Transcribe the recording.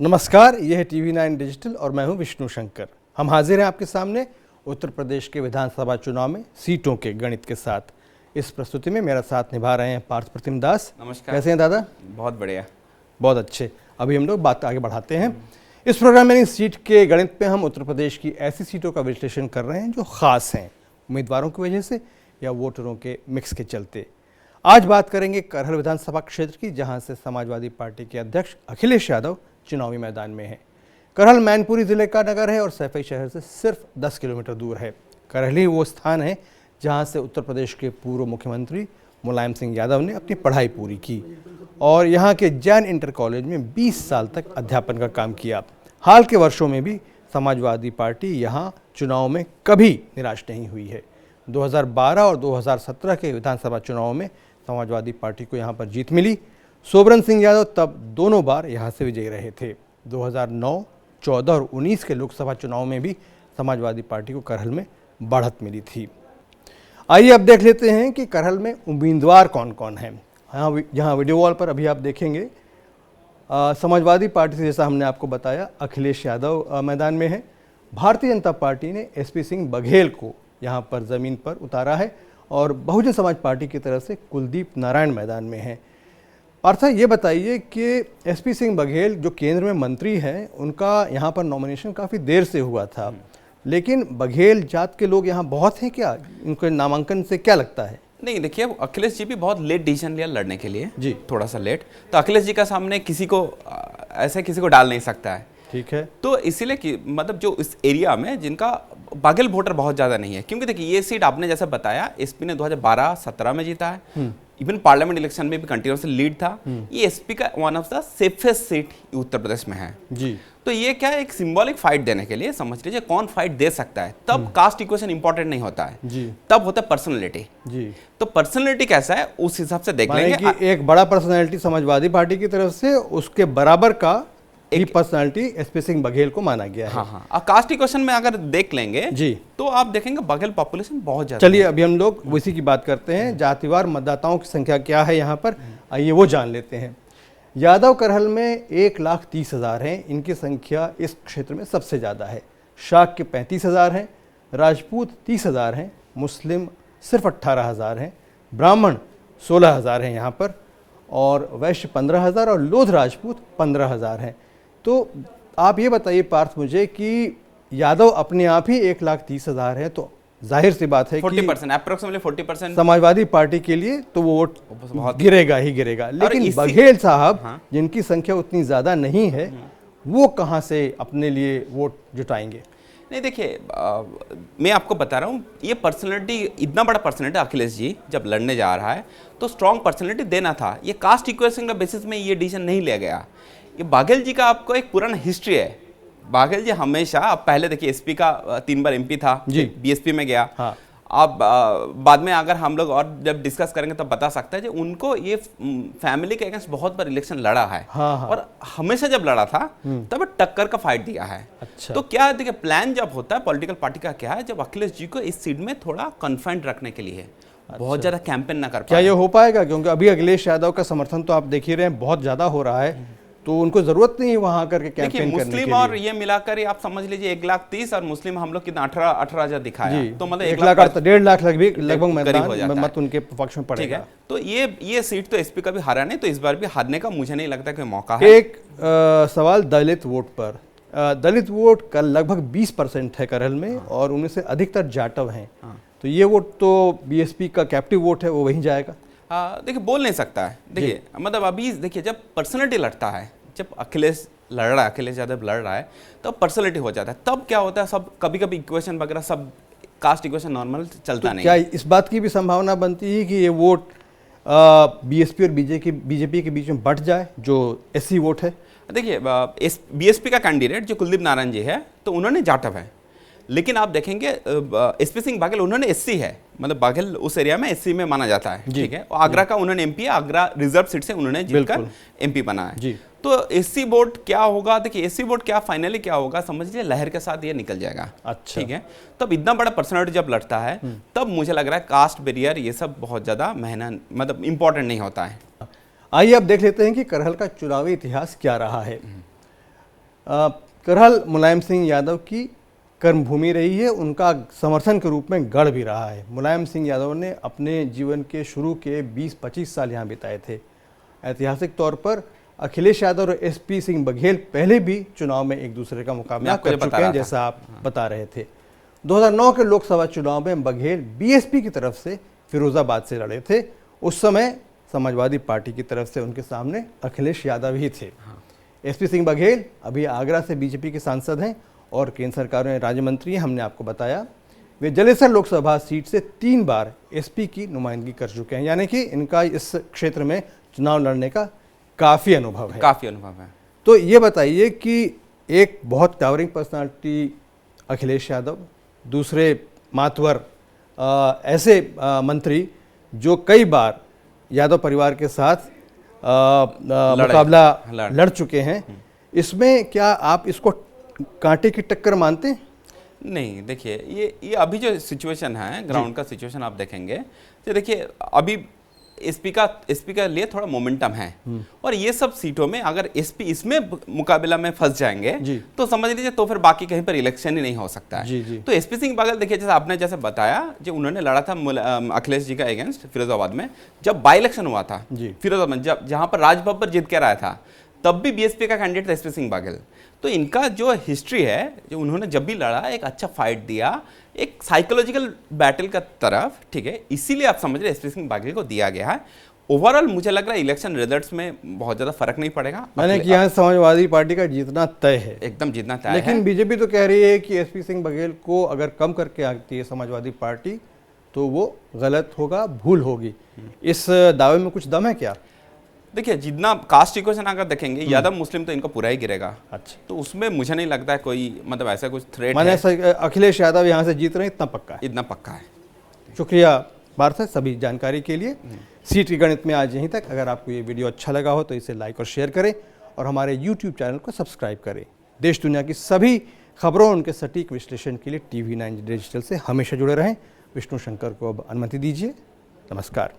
नमस्कार, यह है TV9 डिजिटल और मैं हूं विष्णु शंकर। हम हाजिर हैं आपके सामने उत्तर प्रदेश के विधानसभा चुनाव में सीटों के गणित के साथ। इस प्रस्तुति में मेरा साथ निभा रहे हैं पार्थ प्रतिम दास। नमस्कार। कैसे हैं दादा? बहुत बढ़िया, बहुत अच्छे। अभी हम लोग बात आगे बढ़ाते हैं। इस प्रोग्राम में सीट के गणित पे हम उत्तर प्रदेश की ऐसी सीटों का विश्लेषण कर रहे हैं जो खास हैं उम्मीदवारों की वजह से या वोटरों के मिक्स के चलते। आज बात करेंगे करहल विधानसभा क्षेत्र की, जहां से समाजवादी पार्टी के अध्यक्ष अखिलेश यादव चुनावी मैदान में है। करहल मैनपुरी जिले का नगर है और सैफई शहर से सिर्फ 10 किलोमीटर दूर है। करहल ही वो स्थान है जहां से उत्तर प्रदेश के पूर्व मुख्यमंत्री मुलायम सिंह यादव ने अपनी पढ़ाई पूरी की और यहाँ के जैन इंटर कॉलेज में 20 साल तक अध्यापन का काम किया। हाल के वर्षों में भी समाजवादी पार्टी यहाँ चुनाव में कभी निराश नहीं हुई है। 2012 और 2017 के विधानसभा चुनाव में समाजवादी पार्टी को यहाँ पर जीत मिली। सोबरन सिंह यादव तब दोनों बार यहाँ से विजयी रहे थे। 2009, 14 और 19 के लोकसभा चुनाव में भी समाजवादी पार्टी को करहल में बढ़त मिली थी। आइए अब देख लेते हैं कि करहल में उम्मीदवार कौन कौन हैं। यहाँ वीडियो वॉल पर अभी आप देखेंगे समाजवादी पार्टी से, जैसा हमने आपको बताया, अखिलेश यादव मैदान में है। भारतीय जनता पार्टी ने एसपी सिंह बघेल को यहाँ पर ज़मीन पर उतारा है और बहुजन समाज पार्टी की तरफ से कुलदीप नारायण मैदान में है। पार्था, ये बताइए कि एसपी सिंह बघेल जो केंद्र में मंत्री हैं, उनका यहाँ पर नॉमिनेशन काफ़ी देर से हुआ था, लेकिन बघेल जात के लोग यहाँ बहुत हैं क्या? इनके नामांकन से क्या लगता है? नहीं, देखिए अखिलेश जी भी बहुत लेट डिसीजन लिया लड़ने के लिए जी, थोड़ा सा लेट। तो अखिलेश जी का सामने किसी को ऐसे किसी को डाल नहीं सकता है। ठीक है। तो इसीलिए कि मतलब जो इस एरिया में जिनका बघेल वोटर बहुत ज़्यादा नहीं है, क्योंकि देखिए ये सीट आपने जैसे बताया एसपी ने 2012-17 में जीता है। इवन पार्लियामेंट इलेक्शन में भी कंटिन्यूसली लीड था। ये एसपी का one of the safest seat Uttar Pradesh में है जी। तो ये क्या है, एक सिंबॉलिक फाइट देने के लिए समझ लीजिए कौन फाइट दे सकता है। तब कास्ट इक्वेशन इंपॉर्टेंट नहीं होता है जी, तब होता है पर्सनैलिटी जी। तो पर्सनैलिटी कैसा है उस हिसाब से देख लेंगे कि एक बड़ा पर्सनैलिटी समाजवादी पार्टी की तरफ से, उसके बराबर का एक पर्सनालिटी एसपी सिंह बघेल को माना गया है। हाँ। कास्ट इक्वेशन में अगर देख लेंगे जी तो आप देखेंगे बघेल पॉपुलेशन बहुत ज्यादा। चलिए अभी हम लोग उसी की बात करते हैं। जातिवार मतदाताओं की संख्या क्या है यहाँ पर, आइए वो जान लेते हैं। यादव करहल में 1,30,000 हैं। इनकी संख्या इस क्षेत्र में सबसे ज़्यादा है। शाक के 35,000 हैं, राजपूत 30,000 हैं, मुस्लिम सिर्फ 18,000 हैं, ब्राह्मण 16,000 हैं यहाँ पर, और वैश्य 15,000 और लोध राजपूत 15,000 हैं। तो आप ये बताइए पार्थ मुझे कि यादव अपने आप ही 1,30,000 है, तो जाहिर सी बात है 40%, अप्रोक्सीमेटली 40% समाजवादी पार्टी के लिए तो वो वोट गिरेगा ही गिरेगा। लेकिन बघेल साहब जिनकी संख्या उतनी ज़्यादा नहीं है, वो कहाँ से अपने लिए वोट जुटाएंगे? नहीं, देखिए मैं आपको बता रहा हूँ, ये पर्सनैलिटी, इतना बड़ा पर्सनैलिटी अखिलेश जी जब लड़ने जा रहा है तो स्ट्रॉन्ग पर्सनैलिटी देना था। ये कास्ट इक्वेशन का बेसिस में ये डिसीजन नहीं लिया गया। ये बघेल जी का आपको एक पुराना हिस्ट्री है। बघेल जी हमेशा, आप पहले देखिए एसपी का 3 बार एमपी था जी, बीएसपी में गया। हाँ। आप बाद में अगर हम लोग और जब डिस्कस करेंगे तब बता सकते हैं कि उनको ये फैमिली के अगेंस्ट बहुत बार इलेक्शन लड़ा है। हाँ। और हमेशा जब लड़ा था तब टक्कर का फाइट दिया है। अच्छा। तो क्या देखिए प्लान जब होता है पॉलिटिकल पार्टी का, क्या है, जब अखिलेश जी को इस सीट में थोड़ा कन्फाइंड रखने के लिए अच्छा, बहुत ज्यादा कैंपेन ना कर पाए। क्या ये हो पाएगा? क्योंकि अभी अखिलेश यादव का समर्थन तो आप देख ही रहे हैं, बहुत ज्यादा हो रहा है, तो उनको जरूरत नहीं है वहां आकर के कैंपेन करने के लिए। मुस्लिम और ये मिलाकर आप समझ लीजिए 1,30,000 और मुस्लिम हम लोग कितना 18,000 दिखाया, तो मतलब 1,00,000 लाख लगभग मत उनके पक्ष में पड़ेगा। तो ये सीट तो एसपी का भी हारा नहीं, तो इस बार भी हारने का मुझे नहीं लगता कि मौका है। एक सवाल दलित वोट पर। दलित वोट का लगभग 20% है करहल में और उनमें से अधिकतर जाटव हैं। तो ये वोट तो बीएसपी का कैप्टिव वोट है, वो वहीं जाएगा। देखिए बोल नहीं सकता है। देखिए मतलब अभी देखिए जब पर्सनैलिटी लड़ता है, जब अखिलेश लड़ रहा है, अखिलेश यादव लड़ रहा है, तब पर्सनैलिटी हो जाता है। तब क्या होता है, सब कभी कभी इक्वेशन वगैरह सब कास्ट इक्वेशन नॉर्मल चलता नहीं। क्या इस बात की भी संभावना बनती है कि ये वोट बीएसपी और बीजेपी के बीच में बंट जाए, जो एससी वोट है? देखिए बीएसपी का कैंडिडेट जो कुलदीप नारायण जी है, तो उन्होंने जाटव है, लेकिन आप देखेंगे एसपी सिंह बघेल उन्होंने एससी है, मतलब बघेल उस एरिया में एससी में माना जाता है, ठीक है। और आगरा का उन्होंने एमपी है, आगरा रिजर्व सीट से उन्होंने जीतकर एमपी बना है जी। तो एससी वोट क्या होगा, देखिए एससी वोट क्या फाइनली क्या होगा समझ लीजिए, लहर के साथ ये निकल जाएगा। अच्छा, ठीक है। तब इतना बड़ा पर्सनैलिटी जब लड़ता है तब मुझे लग रहा है कास्ट बैरियर ये सब बहुत ज्यादा मेहनत मतलब इंपॉर्टेंट नहीं होता है। आइए अब देख लेते हैं कि करहल का चुनावी इतिहास क्या रहा है। करहल मुलायम सिंह यादव की कर्मभूमि रही है, उनका समर्थन के रूप में गढ़ भी रहा है। मुलायम सिंह यादव ने अपने जीवन के शुरू के 20-25 साल यहाँ बिताए थे। ऐतिहासिक तौर पर अखिलेश यादव और एसपी सिंह बघेल पहले भी चुनाव में एक दूसरे का मुकाबला कर चुके हैं, जैसा आप बता रहे थे। 2009 के लोकसभा चुनाव में बघेल बीएसपी की तरफ से फिरोजाबाद से लड़े थे। उस समय समाजवादी पार्टी की तरफ से उनके सामने अखिलेश यादव ही थे। एसपी सिंह बघेल अभी आगरा से बीजेपी के सांसद हैं और केंद्र सरकार में राज्य मंत्री हैं। हमने आपको बताया वे जलेसर लोकसभा सीट से 3 बार एसपी की नुमाइंदगी कर चुके हैं, यानी कि इनका इस क्षेत्र में चुनाव लड़ने का काफ़ी अनुभव है। तो ये बताइए कि एक बहुत टावरिंग पर्सनालिटी अखिलेश यादव, दूसरे मातवर ऐसे मंत्री जो कई बार यादव परिवार के साथ मुकाबला लड़ चुके हैं, इसमें क्या आप इसको कांटे की टक्कर मानते हैं? नहीं, देखिए ये अभी जो सिचुएशन है, ग्राउंड का सिचुएशन आप देखेंगे तो देखिए अभी एसपी का लिए थोड़ा मोमेंटम है और ये सब सीटों में अगर एसपी इसमें मुकाबला में फंस जाएंगे तो समझ लीजिए तो फिर बाकी कहीं पर इलेक्शन ही नहीं हो सकता है। तो एसपी सिंह बघेल देखिए, जैसे आपने जैसे बताया, जो उन्होंने लड़ा था अखिलेश जी का अगेंस्ट फिरोजाबाद में, जब बाई इलेक्शन हुआ था फिरोजाबाद में, जहां पर राज बब्बर जीत के आया था, तब भी बीएसपी का कैंडिडेट था एसपी सिंह बघेल। तो इनका जो हिस्ट्री है, जो उन्होंने जब भी लड़ा एक अच्छा फाइट दिया, एक साइकोलॉजिकल बैटल का तरफ, ठीक है, इसीलिए आप समझ रहे एसपी सिंह बघेल को दिया गया है। ओवरऑल मुझे लग रहा है इलेक्शन रिजल्ट्स में बहुत ज्यादा फर्क नहीं पड़ेगा। मैंने कि यहाँ समाजवादी पार्टी का जीतना तय है, एकदम जीतना तय है। लेकिन बीजेपी तो कह रही है कि एसपी सिंह बघेल को अगर कम करके आती है समाजवादी पार्टी तो वो गलत होगा, भूल होगी। इस दावे में कुछ दम है क्या? देखिए, जितना कास्ट इक्वेशन अगर देखेंगे, यादव मुस्लिम तो इनका पूरा ही गिरेगा। अच्छा, तो उसमें मुझे नहीं लगता है कोई मतलब ऐसा कुछ थ्रेट मैंने अखिलेश यादव यहाँ से जीत रहे हैं, इतना पक्का है? इतना पक्का है। शुक्रिया भारत है सभी जानकारी के लिए। सीट के गणित में आज यहीं तक। अगर आपको ये वीडियो अच्छा लगा हो तो इसे लाइक और शेयर करें और हमारे यूट्यूब चैनल को सब्सक्राइब करें। देश दुनिया की सभी खबरों, उनके सटीक विश्लेषण के लिए TV9 डिजिटल से हमेशा जुड़े रहें। विष्णु शंकर को अब अनुमति दीजिए। नमस्कार।